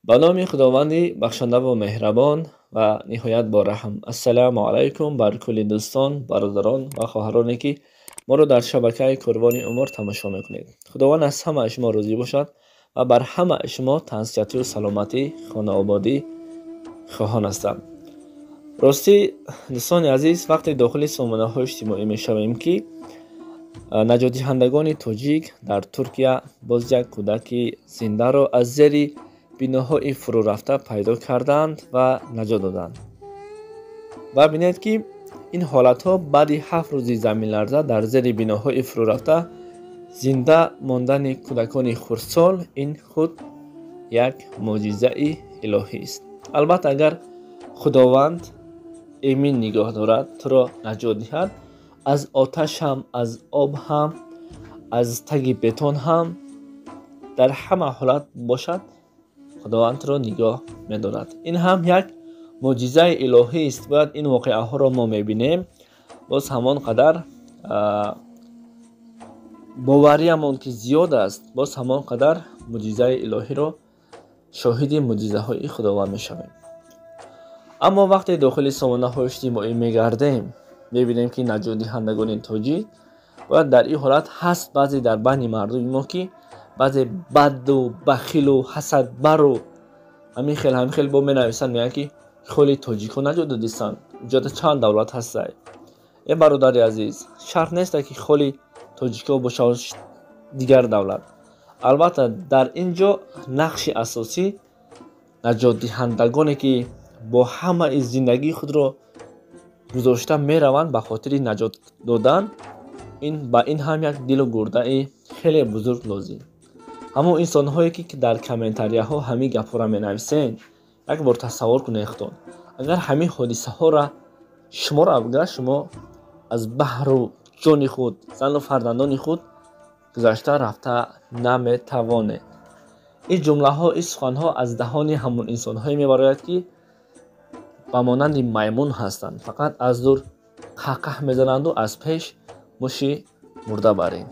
با نام خداوندی بخشنده و مهربان و نهایت با رحم. السلام علیکم بر کل دوستان، برادران و خواهرانی که ما رو در شبکه قربانی امور تماشا میکنید. خداوند از همه شما راضی باشد و بر همه شما تندرستی و سلامتی، خانه آبادی خواهان هستم. راستی دوستان عزیز، وقتی داخل سامانه های اجتماعی میشویم که نجات دهندگان تاجیک در ترکیه باز یک کودک زنده را از زیر بناهای فرو رفته پیدا کردند و نجات دادند. و بینید که این حالت ها بعد 7 روز زمین لرزه در زیر بناهای فرو رفته زنده ماندن کودکان خردسال، این خود یک معجزه الهی است. البته اگر خداوند امین نگاه دارد تو را نجات دهد، از آتش هم، از آب هم، از تگ بتون هم، در همه حالت باشد خداوند را نگاه می‌دارد. این هم یک معجزه الهی است. باید این واقعه ها را ما می‌بینیم، باز همان قدر باوریمون که زیاد است، باز همان قدر معجزه الهی را شاهد معجزه های خداوند می‌شویم. اما وقتی داخل سامانه های اجتماعی می‌گردیم می‌بینیم که نجات دهندگان تاجیک باید در این حالت هست. بعضی در بین مردم ما که بعضی بد و بخیل و حسدبر و همین خیل با می نویسن، میگن که خیلی تاجیک ها نجات دادیستن، اینجا چند دولت هسته. این برادر عزیز، شرط نیست که خیلی تاجیک ها باشه دیگر دولت. البته در اینجا نقش اساسی نجات دهندگانی که با همه از زندگی خود را گذاشته می روند به خاطر نجات دادن، این هم یک دل و گرده خیلی بزرگ لازم. همون انسان هایی که در کامنتاری ها همین گپ را می نویسند، یک بار تصور کنید اگر همین حادثه ها را شما را بگذشت، شما از بحر و جان خود، زن و فرزندان خود گذشته رفته نمی توانید. این جمله ها، این سخن ها از دهان همون انسان هایی می براید که به مانند میمون هستند، فقط از دور قهقه میزنند و از پیش موشی مرده برین.